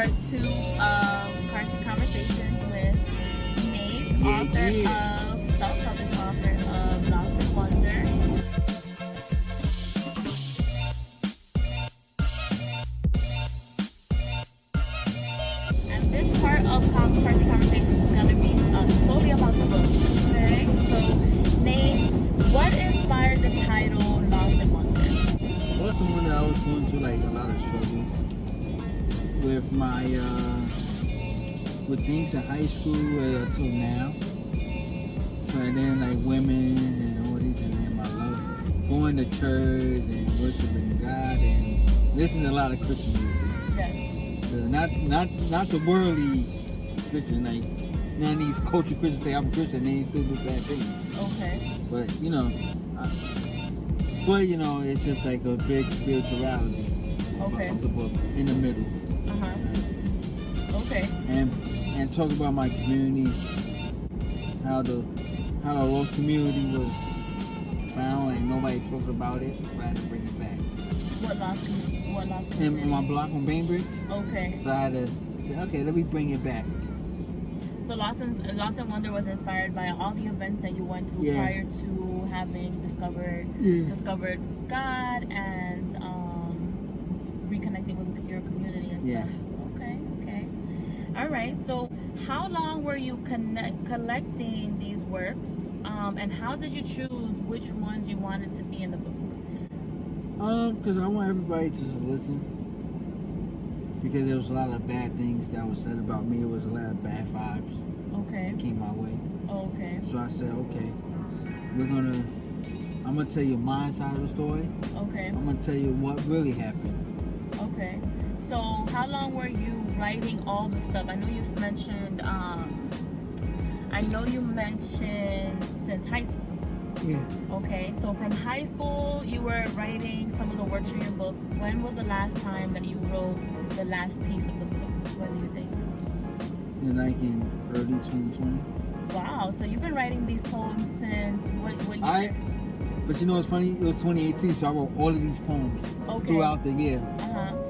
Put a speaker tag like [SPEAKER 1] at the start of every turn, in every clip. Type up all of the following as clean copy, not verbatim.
[SPEAKER 1] part 2 of Carson Conversations with Nate, self-published author of Lost and Wonder. And this part of Carson Conversations is going to be solely about the book. Okay, so Nate, what inspired the title Lost and Wonder?
[SPEAKER 2] Well, someone that I was going through like a lot of struggles with my with things in high school until now. So and then like women and all these, and then my love going to church and worshiping God and listening to a lot of Christian music.
[SPEAKER 1] Yes.
[SPEAKER 2] So not the worldly Christian, like none of these culture Christians say I'm a Christian and they still do bad things.
[SPEAKER 1] Okay.
[SPEAKER 2] But it's just like a big spirituality of the book in the middle.
[SPEAKER 1] Okay.
[SPEAKER 2] And talk about my community, how the lost community was found and nobody talks about it. Trying to bring it back.
[SPEAKER 1] What lost community?
[SPEAKER 2] In my block on Bainbridge.
[SPEAKER 1] Okay.
[SPEAKER 2] So I had to say, okay, let me bring it back.
[SPEAKER 1] So Lost and Wonder was inspired by all the events that you went through prior to having discovered God and reconnecting with your community and stuff. Okay. All right. So how long were you collecting these works, and how did you choose which ones you wanted to be in the book?
[SPEAKER 2] Because I want everybody to just listen. Because there was a lot of bad things that was said about me. It was a lot of bad vibes.
[SPEAKER 1] Okay.
[SPEAKER 2] That came my way.
[SPEAKER 1] Okay.
[SPEAKER 2] So I said, okay, I'm gonna tell you my side of the story.
[SPEAKER 1] Okay.
[SPEAKER 2] I'm gonna tell you what really happened.
[SPEAKER 1] Okay. So how long were you writing all the stuff? I know you mentioned since high school.
[SPEAKER 2] Yeah.
[SPEAKER 1] Okay, so from high school you were writing some of the works in your book. When was the last time that you wrote the last piece of the book? When do you think?
[SPEAKER 2] In early 2020.
[SPEAKER 1] Wow, so you've been writing these poems since what year?
[SPEAKER 2] But you know what's funny? It was 2018, so I wrote all of these poems throughout the year.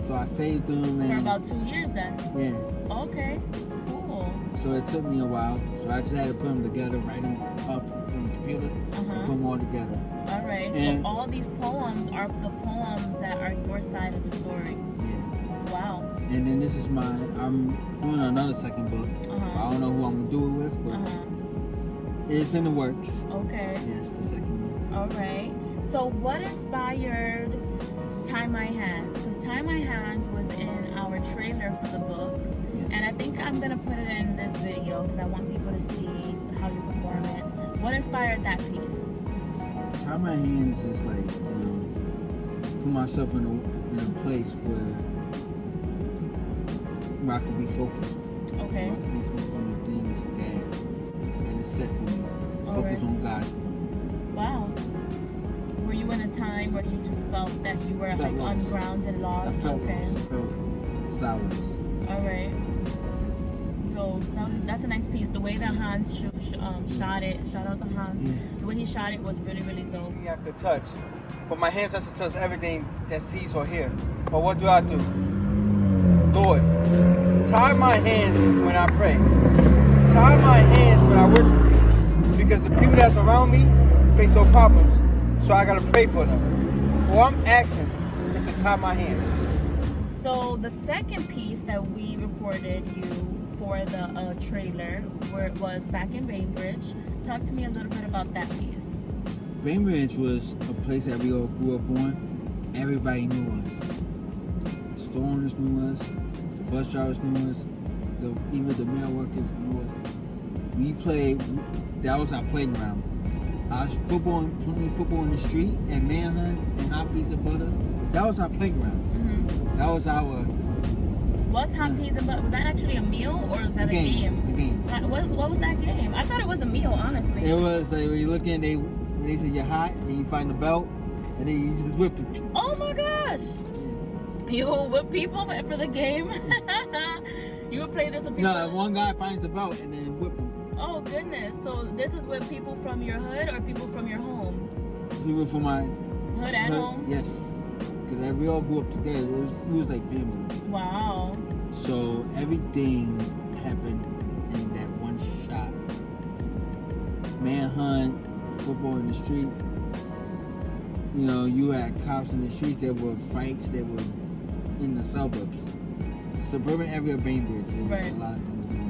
[SPEAKER 2] So I saved them
[SPEAKER 1] for about 2 years then.
[SPEAKER 2] Yeah.
[SPEAKER 1] Okay. Cool.
[SPEAKER 2] So it took me a while. So I just had to put them together, write them up on the computer, and put them all together.
[SPEAKER 1] All right.
[SPEAKER 2] And
[SPEAKER 1] so all these poems are the poems that are your side of the story.
[SPEAKER 2] Yeah.
[SPEAKER 1] Wow.
[SPEAKER 2] And then this is I'm doing another second book. I don't know who I'm gonna do it with, but it's in the works.
[SPEAKER 1] Okay.
[SPEAKER 2] Yes, the second one.
[SPEAKER 1] All right. So what inspired Tie My Hands? Because Tie My Hands was in our trailer for the book. Yes. And I think I'm going to put it in this video because I want people to see how you perform it. What inspired that piece?
[SPEAKER 2] Tie My Hands is like, put myself in a place where I can be focused.
[SPEAKER 1] Okay.
[SPEAKER 2] I can be focused on the things that is set for me. Focus on God's will.
[SPEAKER 1] Wow. Were you in a time where you just felt that you were like ungrounded, lost?
[SPEAKER 2] I felt silence.
[SPEAKER 1] All right. So that's a nice piece. The way that Hans shot it, shout out to Hans. The way he shot it was really, really dope.
[SPEAKER 3] I could touch, but my hands doesn't touch everything that sees or hear. But what do I do? Lord, tie my hands when I pray. Tie my hands when I worship. Because the people that's around me face those problems, so I gotta pray for them. What I'm asking is to tie my hands.
[SPEAKER 1] So the second piece that we recorded you for the trailer was back in Bainbridge. Talk to me a little bit about that piece.
[SPEAKER 2] Bainbridge was a place that we all grew up on. Everybody knew us. Store owners knew us. Bus drivers knew us. Even the mail workers knew us. We played. That was our playground. I was playing football in the street and manhunt and hot pizza butter. That was our playground. That was our.
[SPEAKER 1] What's hot peas and butter? Was that actually a meal or was that a game?
[SPEAKER 2] A game.
[SPEAKER 1] What was that game? I thought it was a meal, honestly.
[SPEAKER 2] It was like when you look in, they say you're hot and you find the belt and then you just whip it.
[SPEAKER 1] Oh my gosh! You whip people for the game? You would play this with people?
[SPEAKER 2] No, one guy finds the belt and then whip them.
[SPEAKER 1] Oh goodness! So this is with people from your hood or people from your home?
[SPEAKER 2] People from my
[SPEAKER 1] hood and home.
[SPEAKER 2] Yes, because we all grew up together. We was like family.
[SPEAKER 1] Wow.
[SPEAKER 2] So everything happened in that one shot. Manhunt, football in the street. You know, you had cops in the streets. There were fights that were in the suburbs. Suburban area of Bainbridge. There was a lot of things going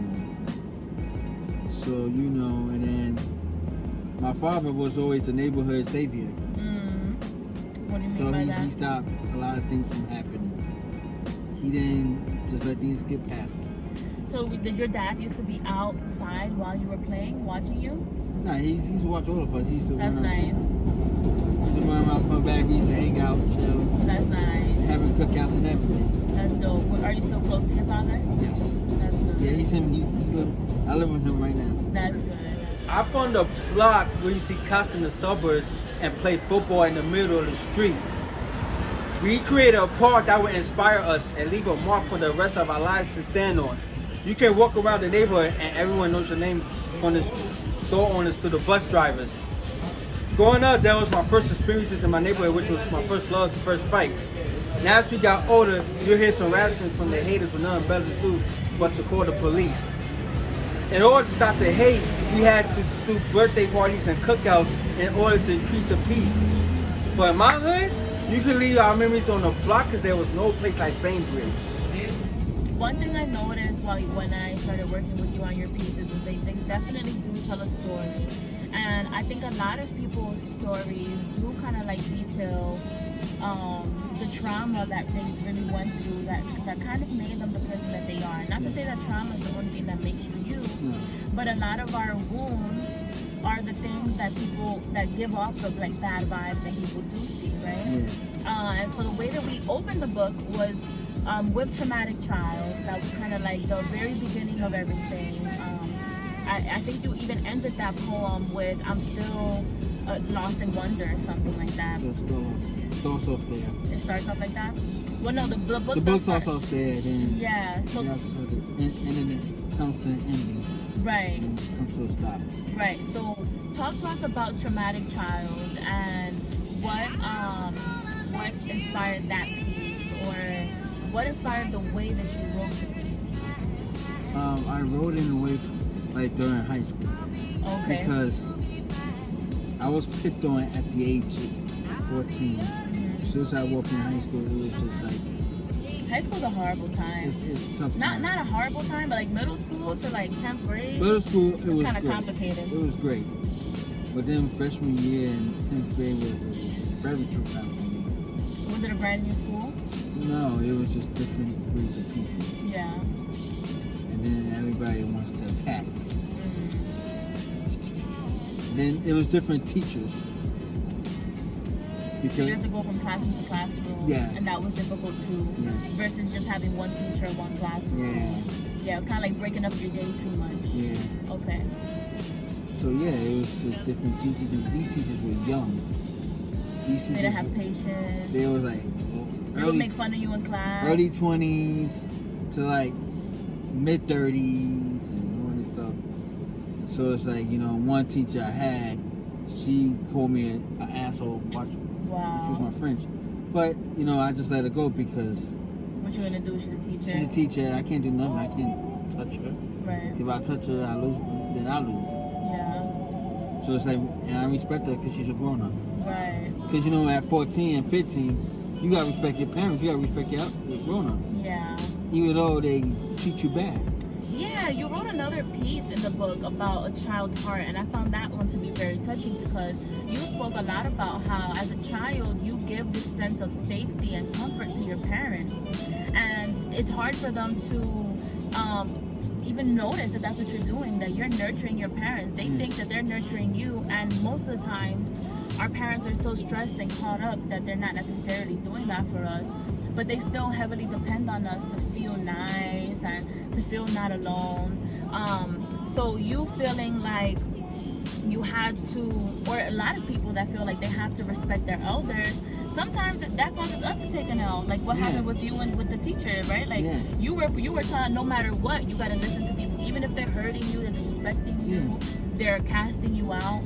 [SPEAKER 2] on. So, you know, and then my father was always the neighborhood savior.
[SPEAKER 1] What do you mean by that?
[SPEAKER 2] He stopped a lot of things from happening. He didn't just let things get past him.
[SPEAKER 1] So did your dad used to be outside while you were playing, watching you?
[SPEAKER 2] Nah, he used to watch all of us. He used to
[SPEAKER 1] That's
[SPEAKER 2] run
[SPEAKER 1] nice.
[SPEAKER 2] He used to run around, come back. He used to hang out, chill.
[SPEAKER 1] That's nice.
[SPEAKER 2] Having cookouts and everything.
[SPEAKER 1] That's dope. Are you still close to your father?
[SPEAKER 2] Yes.
[SPEAKER 1] That's good.
[SPEAKER 2] Yeah, he's good. I live with him right now.
[SPEAKER 1] That's good.
[SPEAKER 3] I'm from the block where you see cops in the suburbs and play football in the middle of the street. We created a park that would inspire us and leave a mark for the rest of our lives to stand on. You can walk around the neighborhood and everyone knows your name, from the store owners to the bus drivers. Growing up, that was my first experiences in my neighborhood, which was my first loves, first fights. Now as we got older, you'll hear some harassment from the haters with nothing better to do but to call the police. In order to stop the hate, we had to do birthday parties and cookouts in order to increase the peace. But in my hood, you can leave our memories on the block because there was no place like Bainbridge.
[SPEAKER 1] One thing I noticed when I started working with you on your pieces is they definitely do tell a story. And I think a lot of people's stories do kind of like detail the trauma that they really went through that kind of made them the person that they are. Not to say that trauma is the only thing that makes you you, but a lot of our wounds are the things that give off the like bad vibes that people do see, right?
[SPEAKER 2] Yeah.
[SPEAKER 1] And so the way that we opened the book was with Traumatic Child. That was kind of like the very beginning of everything. I think you even ended that poem with "I'm still lost in wonder" or something like that.
[SPEAKER 2] So it starts off there.
[SPEAKER 1] It starts off like that. Well, no, the book.
[SPEAKER 2] The book starts off there, then
[SPEAKER 1] yeah. So
[SPEAKER 2] and then it comes to an ending.
[SPEAKER 1] right.
[SPEAKER 2] And it comes to a stop.
[SPEAKER 1] Right. So talk to us about Traumatic Child and what inspired that piece, or what inspired the way that you wrote the piece.
[SPEAKER 2] I wrote it in a way like during high school.
[SPEAKER 1] Okay.
[SPEAKER 2] Because I was picked on at the age of 14. As soon as I walked in high school, it was just like...
[SPEAKER 1] High school's a horrible time.
[SPEAKER 2] It's tough.
[SPEAKER 1] Not a horrible time, but like middle school to like 10th grade.
[SPEAKER 2] Middle school, it was
[SPEAKER 1] kind of
[SPEAKER 2] great.
[SPEAKER 1] complicated.
[SPEAKER 2] It was great. But then freshman year and 10th grade was a very tough time for me.
[SPEAKER 1] Was it a brand new school?
[SPEAKER 2] No, it was just different breeds of people.
[SPEAKER 1] Yeah.
[SPEAKER 2] And then everybody wants to attack. Then it was different teachers.
[SPEAKER 1] So
[SPEAKER 2] Because
[SPEAKER 1] you had to go from classroom to classroom.
[SPEAKER 2] Yes.
[SPEAKER 1] And that was difficult too.
[SPEAKER 2] Yes.
[SPEAKER 1] Versus just having one teacher, one classroom.
[SPEAKER 2] Yeah.
[SPEAKER 1] Yeah, it's kind of like breaking up your day too much.
[SPEAKER 2] Yeah.
[SPEAKER 1] Okay.
[SPEAKER 2] So yeah, it was just different teachers, and these teachers were young. These
[SPEAKER 1] They
[SPEAKER 2] teachers
[SPEAKER 1] didn't have patience.
[SPEAKER 2] They was like
[SPEAKER 1] They would make fun of you in class.
[SPEAKER 2] early 20s to like mid 30s and all this stuff. So it's like, you know, one teacher I had, she called me an asshole. Watch,
[SPEAKER 1] Wow.
[SPEAKER 2] excuse my French. But, you know, I just let her go because
[SPEAKER 1] What you gonna do? She's a teacher.
[SPEAKER 2] she's a teacher. I can't do nothing. I can't touch her.
[SPEAKER 1] Right.
[SPEAKER 2] If I touch her, I lose. Then I lose.
[SPEAKER 1] Yeah.
[SPEAKER 2] So it's like, and I respect her because she's a grown up.
[SPEAKER 1] Right.
[SPEAKER 2] Because, you know, at 14 and 15, you got to respect your parents. You got to respect your grown ups.
[SPEAKER 1] Yeah.
[SPEAKER 2] Even though they treat you bad.
[SPEAKER 1] Yeah, you wrote another piece in the book about a child's heart, and I found that one to be very touching because you spoke a lot about how, as a child, you give this sense of safety and comfort to your parents, and it's hard for them to even notice that that's what you're doing, that you're nurturing your parents. They think that they're nurturing you, and most of the times, our parents are so stressed and caught up that they're not necessarily doing that for us. But they still heavily depend on us to feel nice and to feel not alone. So you feeling like you had to, or a lot of people that feel like they have to respect their elders, sometimes that causes us to take an L. Like what happened with you and with the teacher, right? Like you were taught no matter what, you gotta listen to people, even if they're hurting you, they're disrespecting you, they're casting you out.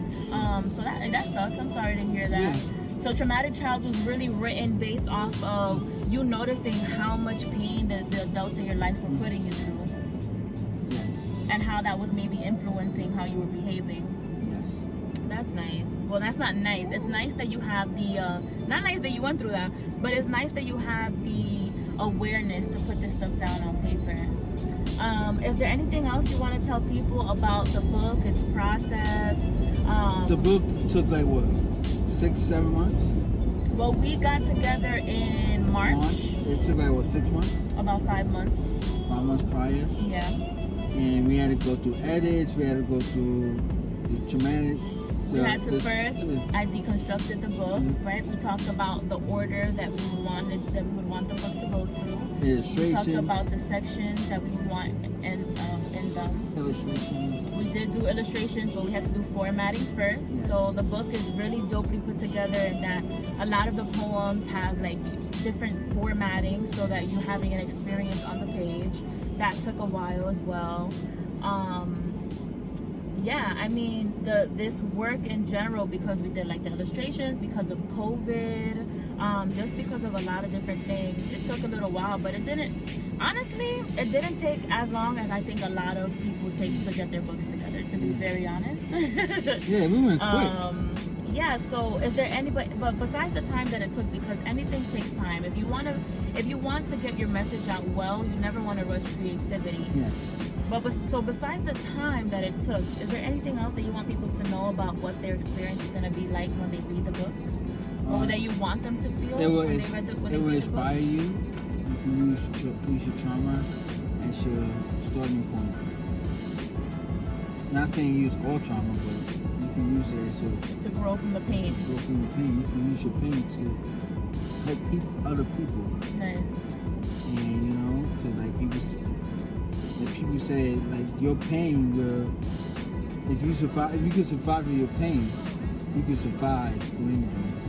[SPEAKER 1] So that sucks. I'm sorry to hear that. So Traumatic Child was really written based off of you noticing how much pain the adults in your life were putting you through,
[SPEAKER 2] Yes.
[SPEAKER 1] and how that was maybe influencing how you were behaving.
[SPEAKER 2] Yes.
[SPEAKER 1] That's nice. Well, that's not nice. It's nice that you have the, not nice that you went through that, but it's nice that you have the awareness to put this stuff down on paper. Is there anything else you want to tell people about the book, its process?
[SPEAKER 2] The book took like what, 6-7 months?
[SPEAKER 1] Well, we got together in March.
[SPEAKER 2] It took like what, 6 months?
[SPEAKER 1] About 5 months.
[SPEAKER 2] 5 months prior.
[SPEAKER 1] Yeah.
[SPEAKER 2] And we had to go through edits. We had to go through the traumatic.
[SPEAKER 1] We had to first. I deconstructed the book, right? We talked about the order that we would want the book to go through. We talked about the sections that we would want in them.
[SPEAKER 2] Illustrations.
[SPEAKER 1] We did do illustrations, but we had to do formatting first.
[SPEAKER 2] Yes.
[SPEAKER 1] So the book is really dopely put together in that a lot of the poems have like different formatting so that you're having an experience on the page. That took a while as well. Yeah, I mean, this work in general, because we did like the illustrations, because of COVID, just because of a lot of different things, it took a little while, but it didn't take as long as I think a lot of people take to get their books together, to be very honest.
[SPEAKER 2] Yeah, we went quick.
[SPEAKER 1] Yeah, so is there but besides the time that it took, because anything takes time. If you want to get your message out well, you never want to rush creativity.
[SPEAKER 2] Yes.
[SPEAKER 1] So besides the time that it took, is there anything else that you want people to know about what their experience is going to be like when they read the book? Or that you want them to feel when they read the book?
[SPEAKER 2] It will inspire you. You can use your trauma as your starting point. Not saying use all trauma, but you can use it as
[SPEAKER 1] to grow from the pain.
[SPEAKER 2] Grow from the pain. You can use your pain to help other people.
[SPEAKER 1] Nice.
[SPEAKER 2] And you know, because like people say, like your pain will, if you can survive your pain, you can survive through anything.